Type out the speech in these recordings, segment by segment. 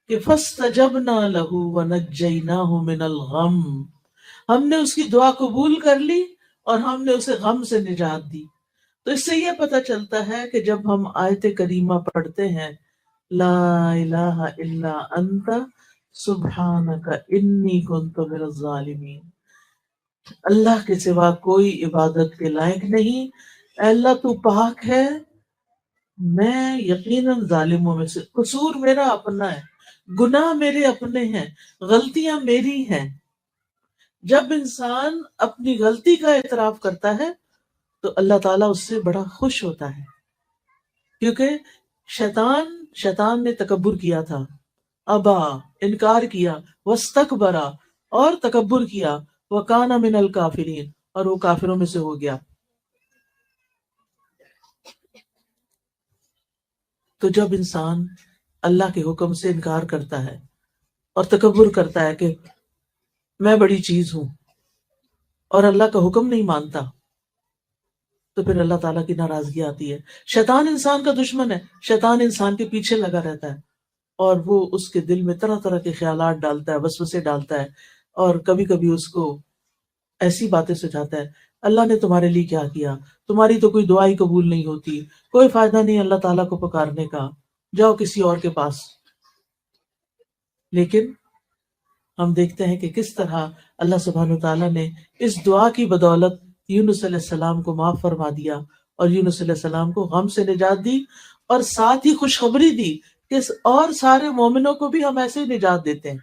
کہ فاستجبنا له ونجيناه من الغم، ہم نے اس کی دعا قبول کر لی اور ہم نے اسے غم سے نجات دی۔ تو اس سے یہ پتہ چلتا ہے کہ جب ہم آیت کریمہ پڑھتے ہیں لا الہ الا انت سبحانک انی کنت من الظالمین، اللہ کے سوا کوئی عبادت کے لائق نہیں، اے اللہ تو پاک ہے، میں یقیناً ظالموں میں سے، قصور میرا اپنا ہے، گناہ میرے اپنے ہیں، غلطیاں میری ہیں۔ جب انسان اپنی غلطی کا اعتراف کرتا ہے تو اللہ تعالیٰ اس سے بڑا خوش ہوتا ہے، کیونکہ شیطان نے تکبر کیا تھا، ابا، انکار کیا، واستکبرا، اور تکبر کیا، وکان من الکافرین، اور وہ کافروں میں سے ہو گیا۔ تو جب انسان اللہ کے حکم سے انکار کرتا ہے اور تکبر کرتا ہے کہ میں بڑی چیز ہوں اور اللہ کا حکم نہیں مانتا، تو پھر اللہ تعالیٰ کی ناراضگی آتی ہے۔ شیطان انسان کا دشمن ہے، شیطان انسان کے پیچھے لگا رہتا ہے اور وہ اس کے دل میں طرح طرح کے خیالات ڈالتا ہے، وسوسے ڈالتا ہے، اور کبھی کبھی اس کو ایسی باتیں سجاتا ہے، اللہ نے تمہارے لیے کیا کیا، تمہاری تو کوئی دعا ہی قبول نہیں ہوتی، کوئی فائدہ نہیں اللہ تعالیٰ کو پکارنے کا، جاؤ کسی اور کے پاس۔ لیکن ہم دیکھتے ہیں کہ کس طرح اللہ سبحانہ تعالیٰ نے اس دعا کی بدولت یونس علیہ السلام کو معاف فرما دیا اور یونس علیہ السلام کو غم سے نجات دی، اور ساتھ ہی خوشخبری دی کہ اور سارے مومنوں کو بھی ہم ایسے ہی نجات دیتے ہیں۔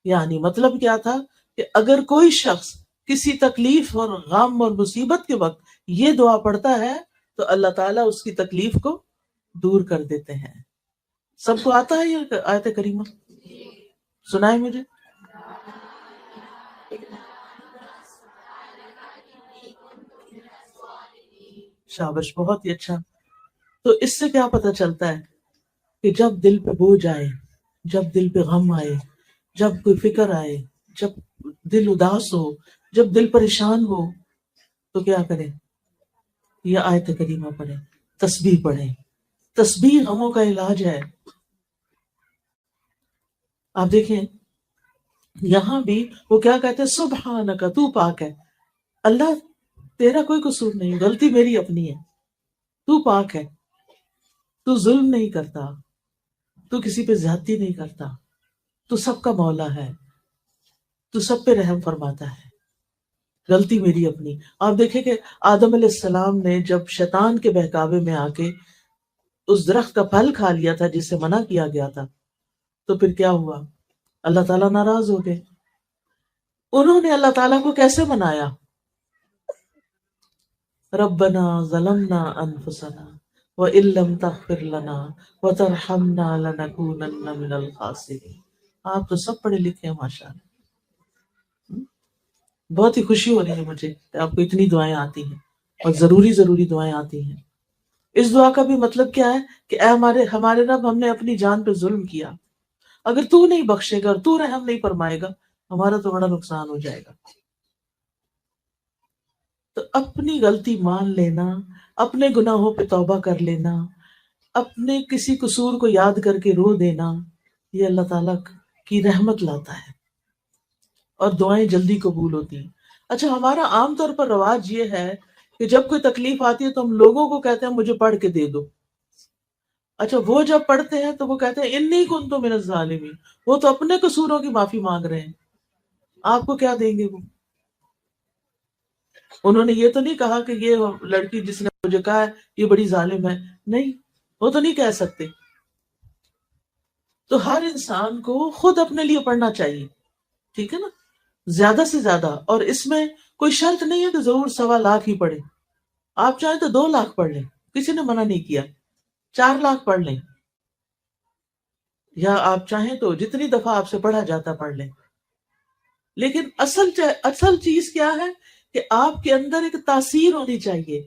یعنی مطلب کیا تھا کہ اگر کوئی شخص کسی تکلیف اور غم اور مصیبت کے وقت یہ دعا پڑھتا ہے تو اللہ تعالیٰ اس کی تکلیف کو دور کر دیتے ہیں۔ سب کو آتا ہے یہ آیت کریمہ؟ سنائے مجھے۔ شابش، بہت ہی اچھا۔ تو اس سے کیا پتہ چلتا ہے کہ جب دل پہ بوجھ آئے، جب دل پہ غم آئے، جب کوئی فکر آئے، جب دل اداس ہو، جب دل پریشان ہو، تو کیا کریں؟ یہ آیت کریمہ پڑھیں، تسبیح پڑھیں۔ تسبیح غموں کا علاج ہے۔ آپ دیکھیں یہاں بھی وہ کیا کہتے ہیں، سبحانک، تو پاک ہے اللہ، تیرا کوئی قصور نہیں، غلطی میری اپنی ہے، تو پاک ہے، تو ظلم نہیں کرتا، تو کسی پہ زیادتی نہیں کرتا، تو سب کا مولا ہے، تو سب پہ رحم فرماتا ہے، غلطی میری اپنی۔ آپ دیکھیں کہ آدم علیہ السلام نے جب شیطان کے بہکاوے میں آ کے اس درخت کا پھل کھا لیا تھا جسے منع کیا گیا تھا، تو پھر کیا ہوا؟ اللہ تعالیٰ ناراض ہو گئے۔ انہوں نے اللہ تعالیٰ کو کیسے منایا؟ ربنا ظلمنا انفسنا وان لم تغفر لنا وترحمنا لنکونن من الخاسرین۔ آپ تو سب پڑھے لکھے ہیں ماشاءاللہ، بہت ہی خوشی ہو رہی ہے مجھے کہ آپ کو اتنی دعائیں آتی ہیں اور ضروری دعائیں آتی ہیں۔ اس دعا کا بھی مطلب کیا ہے کہ اے ہمارے رب، ہم نے اپنی جان پہ ظلم کیا، اگر تو نہیں بخشے گا اور تو رحم نہیں فرمائے گا ہمارا تو بڑا نقصان ہو جائے گا۔ تو اپنی غلطی مان لینا، اپنے گناہوں پہ توبہ کر لینا، اپنے کسی قصور کو یاد کر کے رو دینا، یہ اللہ تعالیٰ کی رحمت لاتا ہے اور دعائیں جلدی قبول ہوتی ہیں۔ اچھا، ہمارا عام طور پر رواج یہ ہے کہ جب کوئی تکلیف آتی ہے تو ہم لوگوں کو کہتے ہیں مجھے پڑھ کے دے دو۔ اچھا، وہ جب پڑھتے ہیں تو وہ کہتے ہیں انی کنت من الظالمین، وہ تو اپنے قصوروں کی معافی مانگ رہے ہیں، آپ کو کیا دیں گے وہ؟ انہوں نے یہ تو نہیں کہا کہ یہ لڑکی جس نے مجھے کہا ہے یہ بڑی ظالم ہے، نہیں، وہ تو نہیں کہہ سکتے۔ تو ہر انسان کو خود اپنے لیے پڑھنا چاہیے، ٹھیک ہے نا، زیادہ سے زیادہ، اور اس میں کوئی شرط نہیں ہے کہ ضرور 1.25 ہی پڑھے، آپ چاہیں تو 2 لاکھ پڑھ لیں، کسی نے منع نہیں کیا، 4 لاکھ پڑھ لیں، یا آپ چاہیں تو جتنی دفعہ آپ سے پڑھا جاتا پڑھ لیں۔ لیکن اصل چیز کیا ہے کہ آپ کے اندر ایک تاثیر ہونی چاہیے،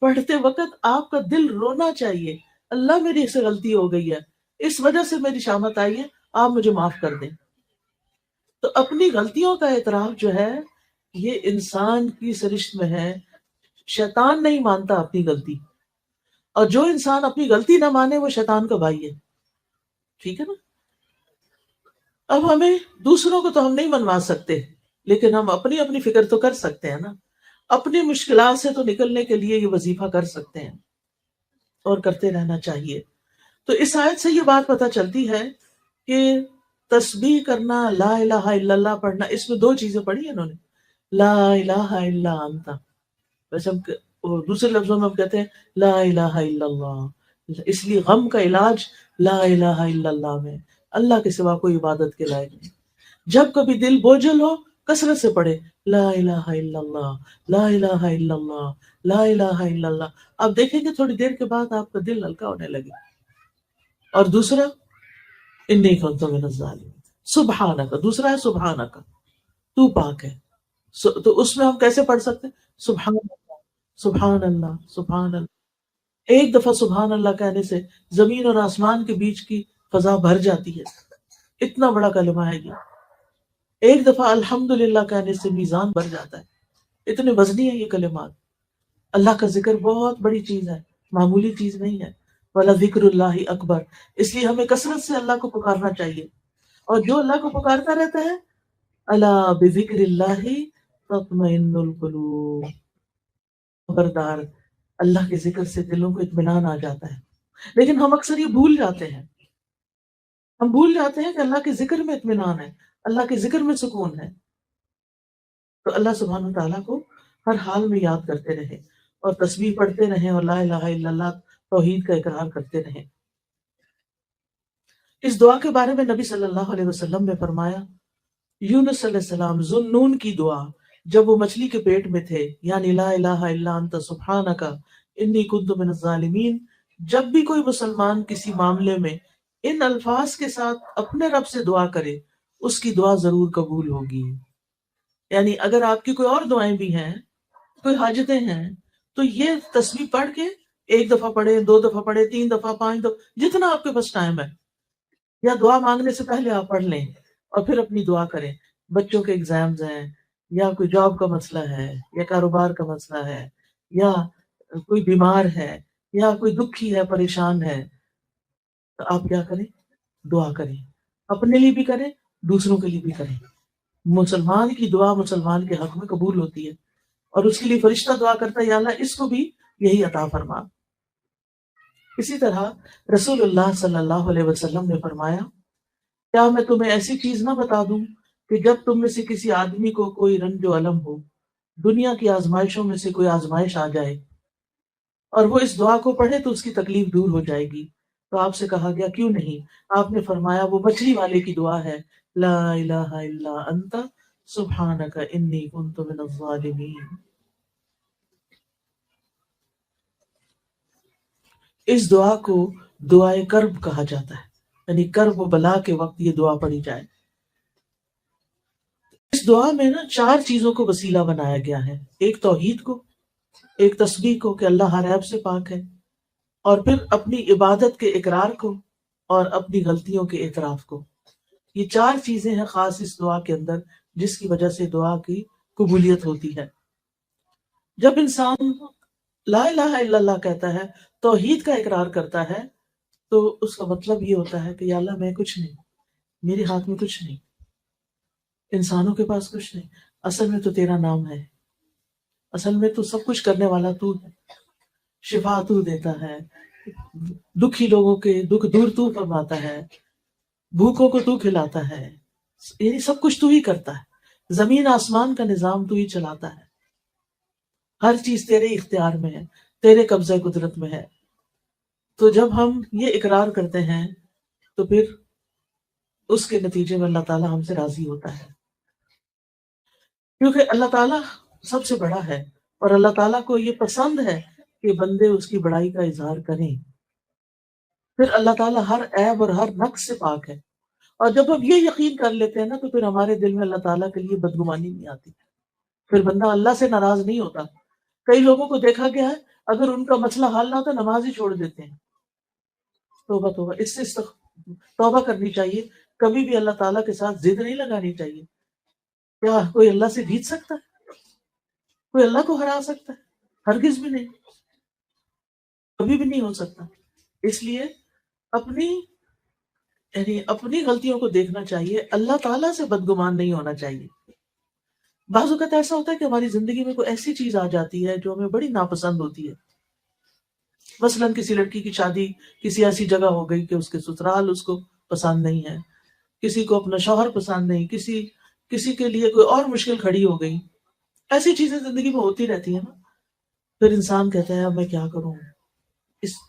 پڑھتے وقت آپ کا دل رونا چاہیے، اللہ میری سے غلطی ہو گئی ہے، اس وجہ سے میری شامت آئی ہے، آپ مجھے معاف کر دیں۔ تو اپنی غلطیوں کا اعتراف جو ہے یہ انسان کی سرشت میں ہے، شیطان نہیں مانتا اپنی غلطی، اور جو انسان اپنی غلطی نہ مانے وہ شیطان کا بھائی ہے، ٹھیک ہے نا۔ اب ہمیں دوسروں کو تو ہم نہیں منوا سکتے، لیکن ہم اپنی اپنی فکر تو کر سکتے ہیں نا، اپنی مشکلات سے تو نکلنے کے لیے یہ وظیفہ کر سکتے ہیں اور کرتے رہنا چاہیے۔ تو اس آیت سے یہ بات پتہ چلتی ہے کہ تسبیح کرنا، لا الہ الا اللہ پڑھنا، اس میں دو چیزیں پڑھی ہیں انہوں نے، لا الہ الا انت، ویسے ہم وہ دوسرے لفظوں میں ہم کہتے ہیں لا الہ الا اللہ، اس لیے غم کا علاج لا الہ الا اللہ میں، اللہ کے سوا کوئی عبادت کے لائق نہیں۔ جب کبھی دل بوجھل ہو، کثرت سے پڑھے لا الہ الا اللہ، لا الہ الا اللہ، لا الہ الا اللہ، آپ دیکھیں گے تھوڑی دیر کے بعد آپ کا دل ہلکا ہونے لگے۔ اور دوسرا انی کنت من الظالمین، سبحانک، دوسرا ہے سبحانک، تو پاک ہے۔ تو اس میں ہم کیسے پڑھ سکتے ہیں؟ سبحان اللہ، سبحان اللہ، سبحان اللہ۔ ایک دفعہ سبحان اللہ کہنے سے زمین اور آسمان کے بیچ کی فضا بھر جاتی ہے، اتنا بڑا کلمہ ہے یہ۔ ایک دفعہ الحمدللہ کہنے سے میزان بھر جاتا ہے، اتنے وزنی ہے یہ کلمات۔ اللہ کا ذکر بہت بڑی چیز ہے، معمولی چیز نہیں ہے۔ وَلَذِكْرُ اللَّهِ اکبر، اس لیے ہمیں کثرت سے اللہ کو پکارنا چاہیے، اور جو اللہ کو پکارتا رہتا ہے، الا بذکر اللہ تطمئن القلوب، خبردار، اللہ کے ذکر سے دلوں کو اطمینان آ جاتا ہے۔ لیکن ہم اکثر یہ بھول جاتے ہیں، ہم بھول جاتے ہیں کہ اللہ کے ذکر میں اطمینان ہے، اللہ کے ذکر میں سکون ہے۔ تو اللہ سبحانہ تعالیٰ کو ہر حال میں یاد کرتے رہے، اور تسبیح پڑھتے رہیں، اور لا الہ الا اللہ توحید کا اقرار کرتے رہیں۔ اس دعا کے بارے میں نبی صلی اللہ علیہ وسلم نے فرمایا، یونس علیہ السلام ذوالنون کی دعا جب وہ مچھلی کے پیٹ میں تھے، یعنی لا الہ الا انت سبحانک انی کنت من الظالمین، جب بھی کوئی مسلمان کسی معاملے میں ان الفاظ کے ساتھ اپنے رب سے دعا کرے، اس کی دعا ضرور قبول ہوگی۔ یعنی اگر آپ کی کوئی اور دعائیں بھی ہیں، کوئی حاجتیں ہیں، تو یہ تسبیح پڑھ کے ایک دفعہ پڑھے، دو دفعہ پڑھے، تین دفعہ، پانچ دفعہ، جتنا آپ کے پاس ٹائم ہے، یا دعا مانگنے سے پہلے آپ پڑھ لیں اور پھر اپنی دعا کریں۔ بچوں کے ایگزامز ہیں، یا کوئی جاب کا مسئلہ ہے، یا کاروبار کا مسئلہ ہے، یا کوئی بیمار ہے، یا کوئی دکھی ہے، پریشان ہے، تو آپ کیا کریں؟ دعا کریں، اپنے لیے بھی کریں، دوسروں کے لیے بھی کریں۔ مسلمان کی دعا مسلمان کے حق میں قبول ہوتی ہے، اور اس کے لیے فرشتہ دعا کرتا ہے، یا اللہ اس کو بھی یہی عطا فرما۔ اسی طرح رسول اللہ صلی اللہ علیہ وسلم نے فرمایا، کیا میں تمہیں ایسی چیز نہ بتا دوں کہ جب تم میں سے کسی آدمی کو کوئی رنج و الم ہو، دنیا کی آزمائشوں میں سے کوئی آزمائش آ جائے، اور وہ اس دعا کو پڑھے تو اس کی تکلیف دور ہو جائے گی؟ تو آپ سے کہا گیا کیوں نہیں؟ آپ نے فرمایا وہ مچھلی والے کی دعا ہے، لا الہ الا انت سبحانک انی کنت من الظالمین۔ اس دعا کو دعائے کرب کہا جاتا ہے، یعنی کرب و بلا کے وقت یہ دعا پڑھی جائے۔ اس دعا میں نا چار چیزوں کو وسیلہ بنایا گیا ہے، ایک توحید کو، ایک تسبیح کو کہ اللہ ہر عیب سے پاک ہے، اور پھر اپنی عبادت کے اقرار کو، اور اپنی غلطیوں کے اعتراف کو۔ یہ چار چیزیں ہیں خاص اس دعا کے اندر، جس کی وجہ سے دعا کی قبولیت ہوتی ہے۔ جب انسان لا الہ الا اللہ کہتا ہے، توحید کا اقرار کرتا ہے، تو اس کا مطلب یہ ہوتا ہے کہ یا اللہ میں کچھ نہیں، میرے ہاتھ میں کچھ نہیں، انسانوں کے پاس کچھ نہیں، اصل میں تو تیرا نام ہے، اصل میں تو سب کچھ کرنے والا تو ہے، شفا تو دیتا ہے، دکھی لوگوں کے دکھ دور تو فرماتا ہے، بھوکوں کو تو کھلاتا ہے، یعنی سب کچھ تو ہی کرتا ہے، زمین آسمان کا نظام تو ہی چلاتا ہے، ہر چیز تیرے اختیار میں ہے، تیرے قبضہ قدرت میں ہے۔ تو جب ہم یہ اقرار کرتے ہیں تو پھر اس کے نتیجے میں اللہ تعالیٰ ہم سے راضی ہوتا ہے، کیونکہ اللہ تعالیٰ سب سے بڑا ہے، اور اللہ تعالیٰ کو یہ پسند ہے کہ بندے اس کی بڑائی کا اظہار کریں۔ پھر اللہ تعالیٰ ہر عیب اور ہر نقص سے پاک ہے، اور جب ہم یہ یقین کر لیتے ہیں نا، تو پھر ہمارے دل میں اللہ تعالیٰ کے لیے بدگمانی نہیں آتی، پھر بندہ اللہ سے ناراض نہیں ہوتا۔ کئی لوگوں کو دیکھا گیا ہے، اگر ان کا مسئلہ حل نہ ہوتا نماز ہی چھوڑ دیتے ہیں۔ توبہ توبہ، اس سے توبہ کرنی چاہیے، کبھی بھی اللہ تعالیٰ کے ساتھ ضد نہیں لگانی چاہیے۔ کیا کوئی اللہ سے جیت سکتا ہے؟ کوئی اللہ کو ہرا سکتا ہے؟ ہرگز بھی نہیں، کبھی بھی نہیں ہو سکتا۔ اس لیے اپنی یعنی اپنی غلطیوں کو دیکھنا چاہیے، اللہ تعالیٰ سے بدگمان نہیں ہونا چاہیے۔ بعض اوقات ایسا ہوتا ہے کہ ہماری زندگی میں کوئی ایسی چیز آ جاتی ہے جو ہمیں بڑی ناپسند ہوتی ہے، مثلاً کسی لڑکی کی شادی کسی ایسی جگہ ہو گئی کہ اس کے سسرال اس کو پسند نہیں ہے، کسی کو اپنا شوہر پسند نہیں، کسی کے لیے کوئی اور مشکل کھڑی ہو گئی، ایسی چیزیں زندگی میں ہوتی رہتی ہیں نا۔ پھر انسان کہتا ہے اب میں کیا کروں،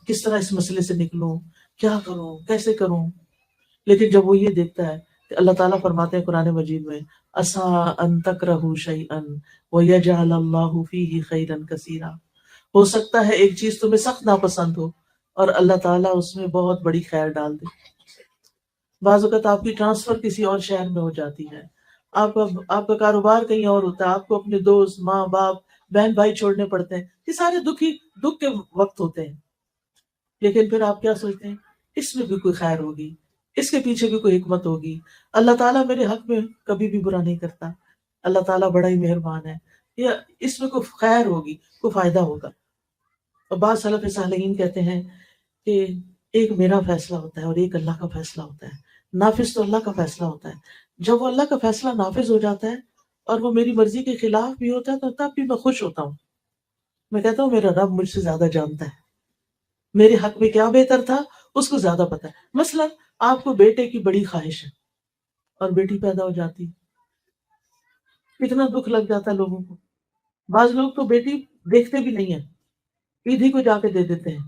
کس طرح اس مسئلے سے نکلوں، کیا کروں، کیسے کروں؟ لیکن جب وہ یہ دیکھتا ہے کہ اللہ تعالیٰ فرماتے ہیں قرآن مجید میں عَسَىٰ أَن تَكْرَهُوا شَيْئًا وَيَجْعَلَ اللَّهُ فِيهِ خَيْرًا كَثِيرًا، ہو سکتا ہے ایک چیز تمہیں سخت ناپسند ہو اور اللہ تعالیٰ اس میں بہت بڑی خیر ڈال دے۔ بعض اوقات آپ کی ٹرانسفر کسی اور شہر میں ہو جاتی ہے، آپ کا کاروبار کہیں اور ہوتا ہے، آپ کو اپنے دوست، ماں باپ، بہن بھائی چھوڑنے پڑتے ہیں، یہ سارے دکھ کے وقت ہوتے ہیں، لیکن پھر آپ کیا سوچتے ہیں اس میں بھی کوئی خیر ہوگی، اس کے پیچھے بھی کوئی حکمت ہوگی، اللہ تعالیٰ میرے حق میں کبھی بھی برا نہیں کرتا، اللہ تعالیٰ بڑا ہی مہربان ہے، یا اس میں کوئی خیر ہوگی، کوئی فائدہ ہوگا۔ اور بعض سلف صالحین کہتے ہیں کہ ایک میرا فیصلہ ہوتا ہے اور ایک اللہ کا فیصلہ ہوتا ہے، نافذ تو اللہ کا فیصلہ ہوتا ہے، جب وہ اللہ کا فیصلہ نافذ ہو جاتا ہے اور وہ میری مرضی کے خلاف بھی ہوتا ہے تو تب بھی میں خوش ہوتا ہوں، میں کہتا ہوں میرا رب مجھ سے زیادہ جانتا ہے، میرے حق میں کیا بہتر تھا اس کو زیادہ پتا ہے۔ مثلا آپ کو بیٹے کی بڑی خواہش ہے اور بیٹی پیدا ہو جاتی، کتنا دکھ لگ جاتا ہے لوگوں کو۔ بعض لوگ تو بیٹی دیکھتے بھی نہیں ہیں، عید ہی کو جا کے دے دیتے ہیں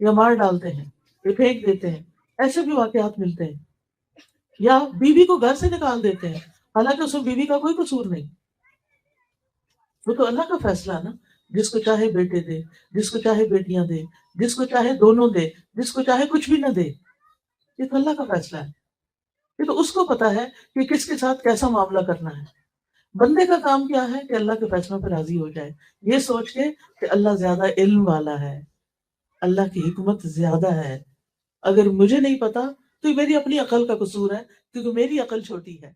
یا مار ڈالتے ہیں یا پھینک دیتے ہیں، ایسے بھی واقعات ملتے ہیں۔ یا بیوی کو گھر سے نکال دیتے ہیں حالانکہ اس میں بیوی کا کوئی قصور نہیں، وہ تو اللہ کا فیصلہ ہے نا، جس کو چاہے بیٹے دے، جس کو چاہے بیٹیاں دے، جس کو چاہے دونوں دے، جس کو چاہے کچھ بھی نہ دے، یہ تو اللہ کا فیصلہ ہے، یہ تو اس کو پتا ہے کہ کس کے ساتھ کیسا معاملہ کرنا ہے۔ بندے کا کام کیا ہے کہ اللہ کے فیصلوں پہ راضی ہو جائے، یہ سوچ کے کہ اللہ زیادہ علم والا ہے، اللہ کی حکمت زیادہ ہے، اگر مجھے نہیں پتا تو یہ میری اپنی عقل کا قصور ہے کیونکہ میری عقل چھوٹی ہے۔